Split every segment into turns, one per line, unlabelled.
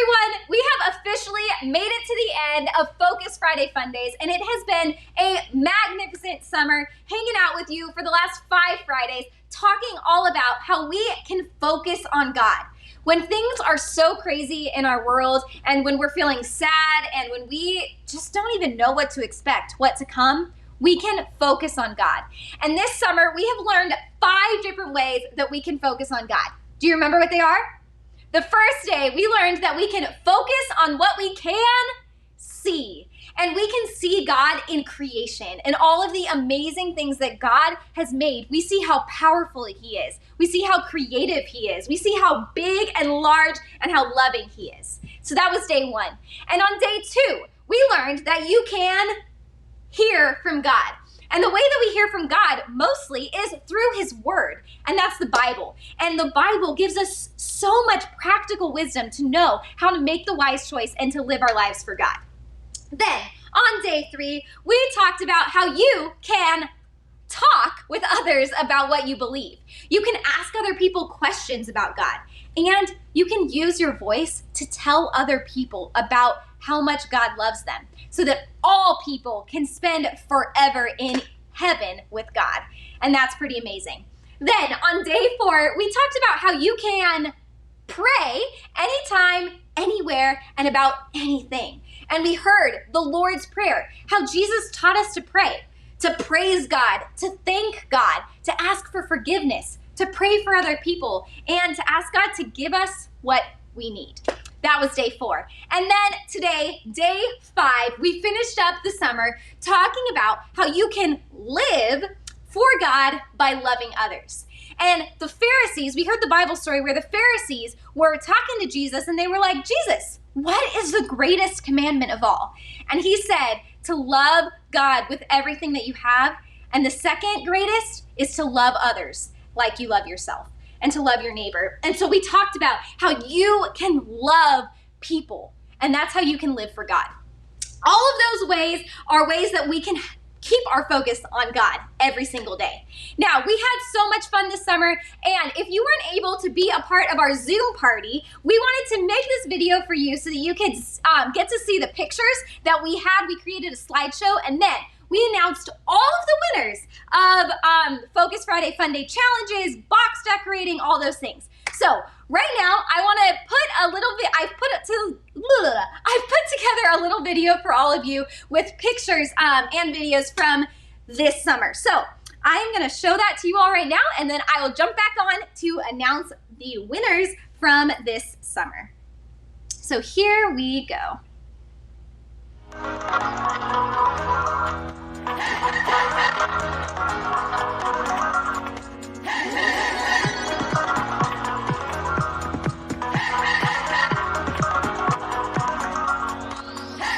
everyone, we have officially made it to the end of Focus Friday Fundays, and it has been a magnificent summer hanging out with you for the last 5 Fridays, talking all about how we can focus on God. When things are so crazy in our world, and when we're feeling sad, and when we just don't even know what to expect, what to come, we can focus on God. And this summer, we have learned 5 different ways that we can focus on God. Do you remember what they are? The first day, we learned that we can focus on what we can see. And we can see God in creation and all of the amazing things that God has made. We see how powerful He is. We see how creative He is. We see how big and large and how loving He is. So that was day 1. And on day 2, we learned that you can hear from God. And the way that we hear from God mostly is through His Word, and that's the Bible. And the Bible gives us so much practical wisdom to know how to make the wise choice and to live our lives for God. Then, on day 3, we talked about how you can talk with others about what you believe. You can ask other people questions about God, and you can use your voice to tell other people about how much God loves them, so that all people can spend forever in heaven with God. And that's pretty amazing. Then on day 4, we talked about how you can pray anytime, anywhere, and about anything. And we heard the Lord's Prayer, how Jesus taught us to pray, to praise God, to thank God, to ask for forgiveness, to pray for other people, and to ask God to give us what we need. That was day 4. And then today, day 5, we finished up the summer talking about how you can live for God by loving others. And the Pharisees, we heard the Bible story where the Pharisees were talking to Jesus and they were like, Jesus, what is the greatest commandment of all? And He said to love God with everything that you have. And the second greatest is to love others like you love yourself, and to love your neighbor. And so we talked about how you can love people, and that's how you can live for God. All of those ways are ways that we can keep our focus on God every single day. Now, we had so much fun this summer, and if you weren't able to be a part of our Zoom party, we wanted to make this video for you so that you could get to see the pictures that we had. We created a slideshow, and then we announced all of the winners of Focus Friday Fun Day challenges, box decorating, all those things. So right now, I want to put a little bit. I've put together a little video for all of you with pictures and videos from this summer. So I'm going to show that to you all right now, and then I will jump back on to announce the winners from this summer. So here we go.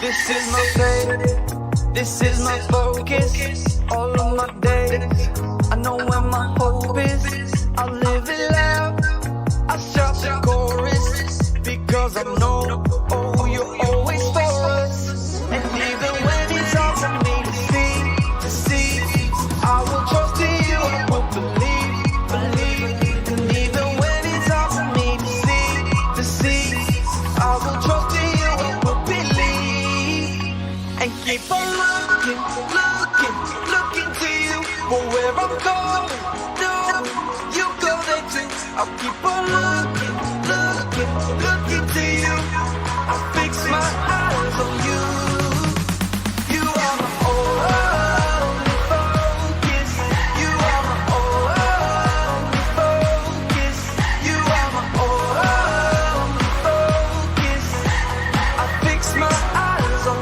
This is my faith, this is my focus, all of my days. I know where my hope is, I live it loud, I shout the chorus, because I know, oh, you're always for us. And even when it's hard for me to see, I will trust in you, I will believe. And even when it's hard for me to see, I will trust in you, I will believe. And keep on looking to you, for where I'm going, no, you go there too. I'll keep on looking to you. I fix my eyes on you. You are my only focus. You are my only focus. You are my only focus. I fix my eyes on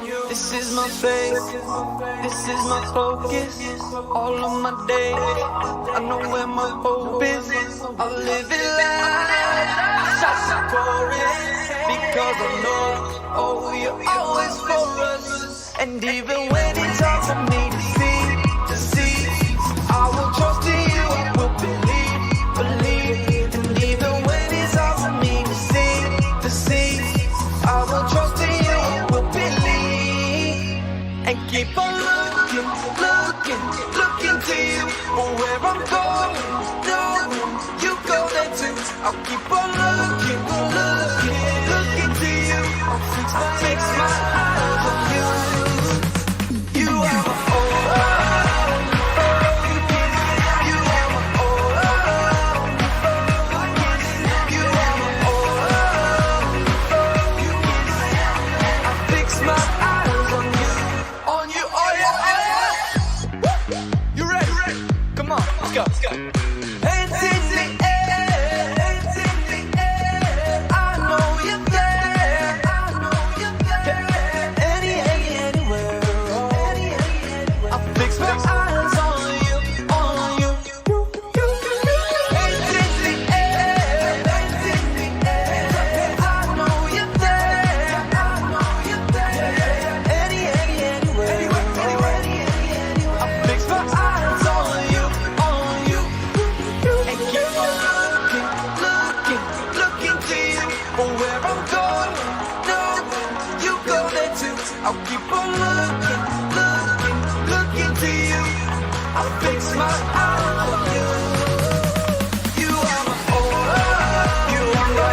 you. This is my faith. This is my focus. All of my days, I know where my hope is. I live it loud, shout the chorus, because I know, oh, you're always for us. And even when it's hard for me to see, I will trust in you, I will believe. And even when it's hard for me to see, I will trust in you, I will believe. And keep on looking to you, for where I'm going, no, you go there too. I'll keep on looking. I'll keep on looking to you. I'll fix my eyes on you. You are my you are my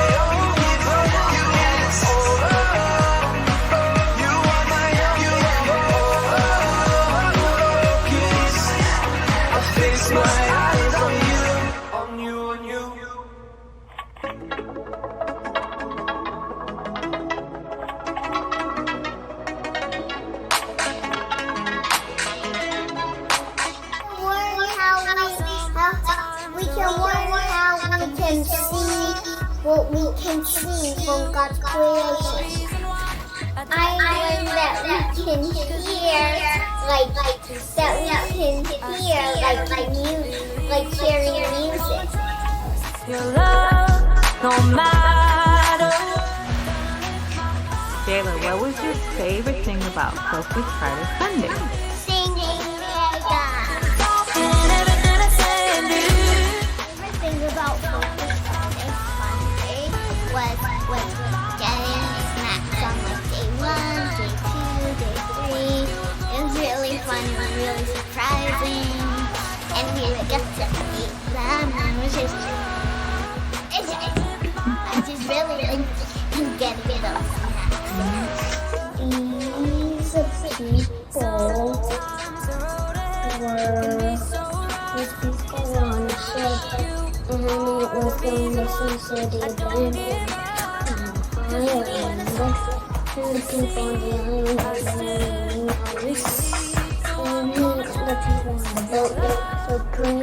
you are my focus. I'll fix my eyes on you, on you, on you.
We can learn how we can see what we can see from God's creation. I learned that we can hear, like hearing music.
Your love, no matter. Jayla, what was your favorite thing about Focus Friday Funday?
Singing Mega. Everything about Focus Friday Funday was getting snacks on like day 1, day 2, day 3. It was really fun and really surprising. And we got to eat them and it was just I just really like getting those snacks. These people on a ship and it was going to see city adventure. Island. And the people on the island are very nice. And the people on the boat were so green.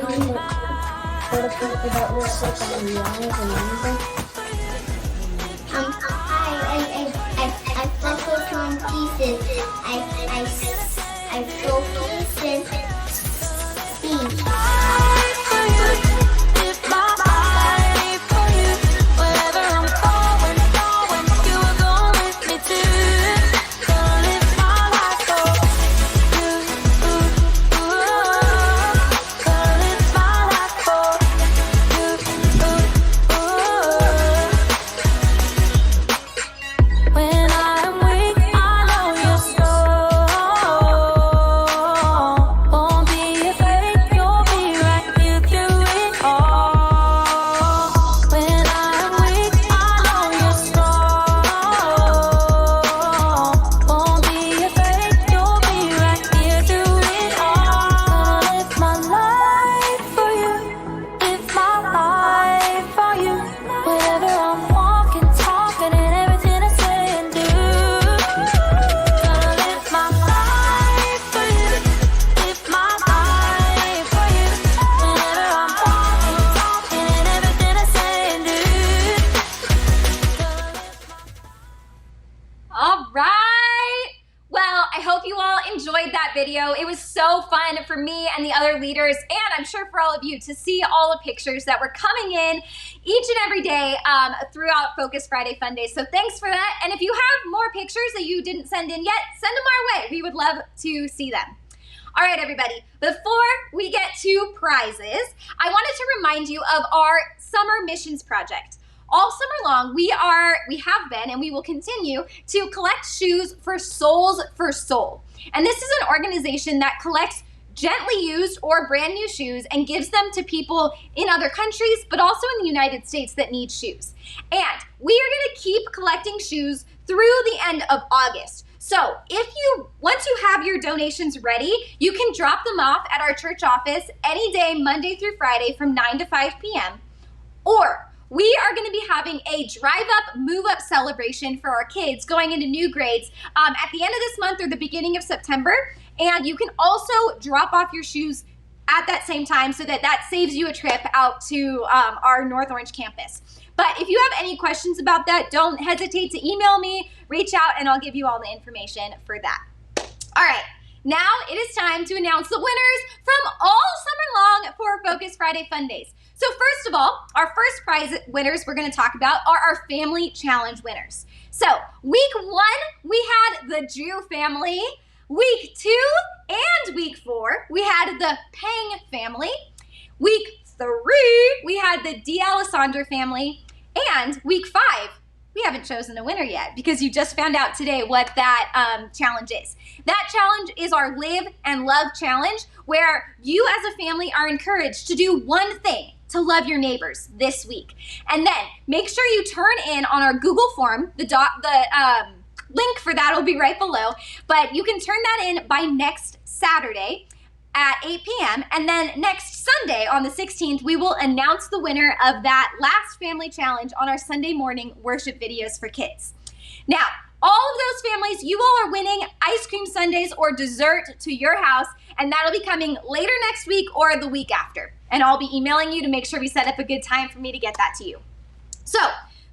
For the people that were sick on the island. I focus on pieces. I focus in speech.
Video. It was so fun for me and the other leaders, and I'm sure for all of you, to see all the pictures that were coming in each and every day throughout Focus Friday Fun Days. So thanks for that. And if you have more pictures that you didn't send in yet, send them our way. We would love to see them. All right, everybody, before we get to prizes, I wanted to remind you of our summer missions project. All summer long, we have been, and we will continue to collect shoes for Souls for Soul. And this is an organization that collects gently used or brand new shoes and gives them to people in other countries, but also in the United States that need shoes. And we are gonna keep collecting shoes through the end of August. So once you have your donations ready, you can drop them off at our church office any day, Monday through Friday from 9 to 5 p.m. Or we are going to be having a drive-up, move-up celebration for our kids going into new grades at the end of this month or the beginning of September. And you can also drop off your shoes at that same time so that saves you a trip out to our North Orange campus. But if you have any questions about that, don't hesitate to email me, reach out, and I'll give you all the information for that. All right. Now it is time to announce the winners from all summer long for Focus Friday Fun Days. So first of all, our first prize winners we're going to talk about are our Family Challenge winners. So week 1, we had the Jew family. Week 2 and week 4, we had the Pang family. Week 3, we had the D'Alessandro family. And week 5, we haven't chosen a winner yet because you just found out today what that challenge is. That challenge is our Live and Love Challenge, where you as a family are encouraged to do one thing to love your neighbors this week. And then make sure you turn in on our Google form. The link for that will be right below, but you can turn that in by next Saturday at 8 p.m. And then next Sunday on the 16th, we will announce the winner of that last family challenge on our Sunday morning worship videos for kids. Now, all of those families, you all are winning ice cream sundaes or dessert to your house, and that'll be coming later next week or the week after. And I'll be emailing you to make sure we set up a good time for me to get that to you. So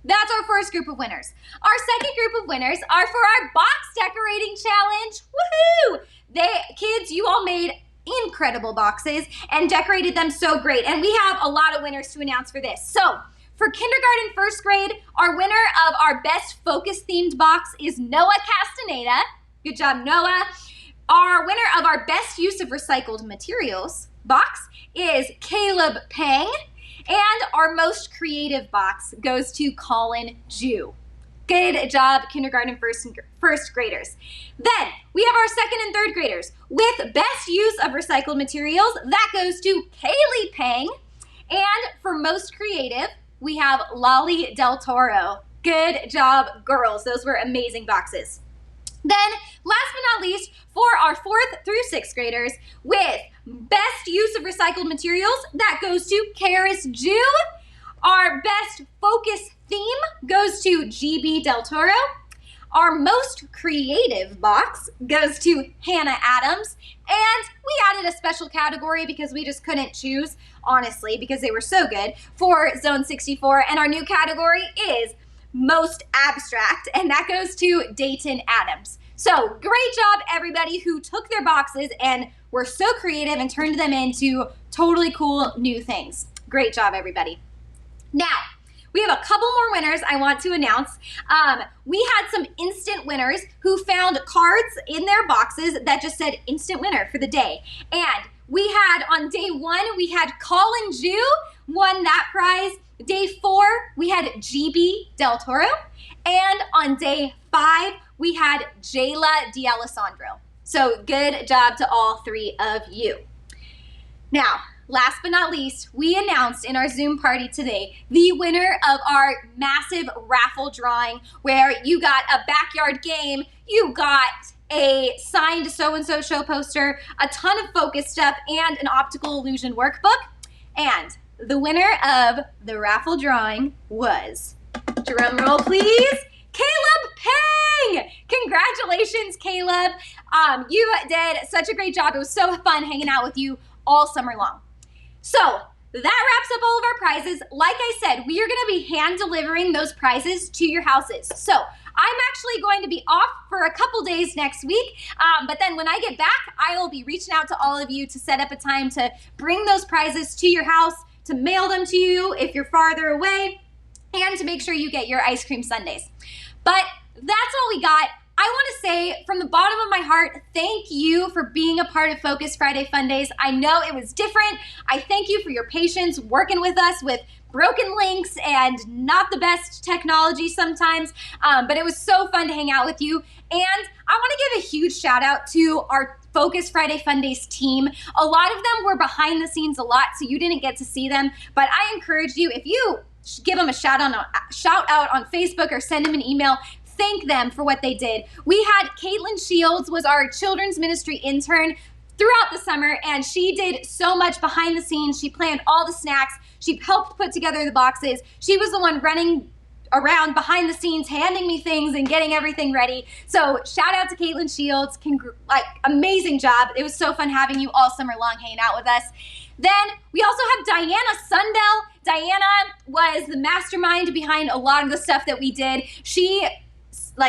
that's our first group of winners. Our second group of winners are for our box decorating challenge. Woohoo! Kids, you all made incredible boxes and decorated them so great. And we have a lot of winners to announce for this. So for kindergarten first grade, our winner of our best focus themed box is Noah Castaneda. Good job, Noah. Our winner of our best use of recycled materials box is Caleb Pang. And our most creative box goes to Colin Jew. Good job, kindergarten first graders. Then we have our second and third graders with best use of recycled materials. That goes to Kaylee Pang. And for most creative, we have Lolly Del Toro. Good job, girls. Those were amazing boxes. Then, last but not least, for our 4th through 6th graders with best use of recycled materials, that goes to Karis Jew. Our best focus theme goes to GB Del Toro. Our most creative box goes to Hannah Adams. And we added a special category because we just couldn't choose, honestly, because they were so good, for Zone 64. And our new category is most abstract, and that goes to Dayton Adams. So great job, everybody who took their boxes and were so creative and turned them into totally cool new things. Great job, everybody. Now, we have a couple more winners I want to announce. We had some instant winners who found cards in their boxes that just said instant winner for the day. And we had on day 1, we had Colin Jew won that prize. Day 4, we had GB Del Toro. And on day 5, we had Jayla D'Alessandro. So good job to all 3 of you. Now, last but not least, we announced in our Zoom party today the winner of our massive raffle drawing where you got a backyard game, you got a signed so-and-so show poster, a ton of focus stuff, and an optical illusion workbook. And the winner of the raffle drawing was, drum roll please, Caleb Pang! Congratulations, Caleb. You did such a great job. It was so fun hanging out with you all summer long. So that wraps up all of our prizes. Like I said, we are gonna be hand delivering those prizes to your houses. So I'm actually going to be off for a couple days next week, but then when I get back, I will be reaching out to all of you to set up a time to bring those prizes to your house, to mail them to you if you're farther away, and to make sure you get your ice cream sundaes. But that's all we got. I want to say from the bottom of my heart, thank you for being a part of Focus Friday Fundays. I know it was different. I thank you for your patience working with us with broken links and not the best technology sometimes, but it was so fun to hang out with you. And I want to give a huge shout out to our Focus Friday Fundays team. A lot of them were behind the scenes a lot, so you didn't get to see them, but I encourage you, if you give them a shout out on Facebook or send them an email, thank them for what they did. We had Caitlin Shields was our children's ministry intern throughout the summer, and she did so much behind the scenes. She planned all the snacks. She helped put together the boxes. She was the one running around behind the scenes, handing me things and getting everything ready. So shout out to Caitlin Shields. Amazing job. It was so fun having you all summer long hanging out with us. Then we also have Diana Sundell. Diana was the mastermind behind a lot of the stuff that we did. She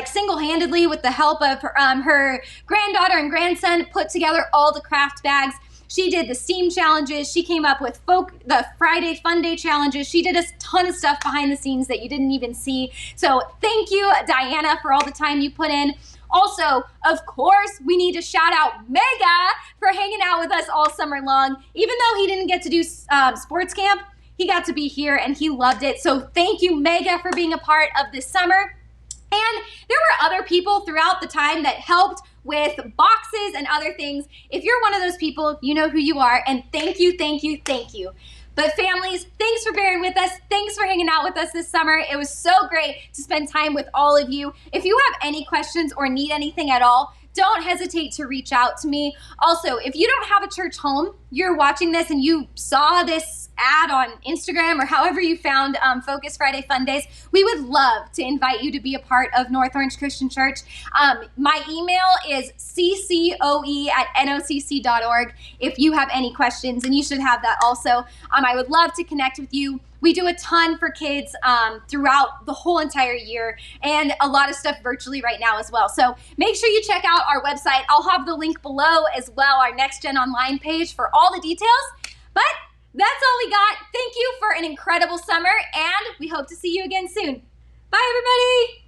single-handedly, with the help of her granddaughter and grandson, put together all the craft bags. She did the STEAM challenges. She came up with the Friday Fun Day challenges. She did a ton of stuff behind the scenes that you didn't even see. So thank you, Diana, for all the time you put in. Also, of course, we need to shout out Mega for hanging out with us all summer long. Even though he didn't get to do sports camp, he got to be here and he loved it. So thank you, Mega, for being a part of this summer. And there were other people throughout the time that helped with boxes and other things. If you're one of those people, you know who you are. And thank you, thank you, thank you. But families, thanks for bearing with us. Thanks for hanging out with us this summer. It was so great to spend time with all of you. If you have any questions or need anything at all, don't hesitate to reach out to me. Also, if you don't have a church home, you're watching this and you saw this ad on Instagram or however you found Focus Friday Fundays, we would love to invite you to be a part of North Orange Christian Church. My email is ccoe@nocc.org if you have any questions, and you should have that also. I would love to connect with you. We do a ton for kids throughout the whole entire year, and a lot of stuff virtually right now as well. So make sure you check out our website. I'll have the link below as well, our Next Gen Online page for all the details. But that's all we got. Thank you for an incredible summer, and we hope to see you again soon. Bye, everybody.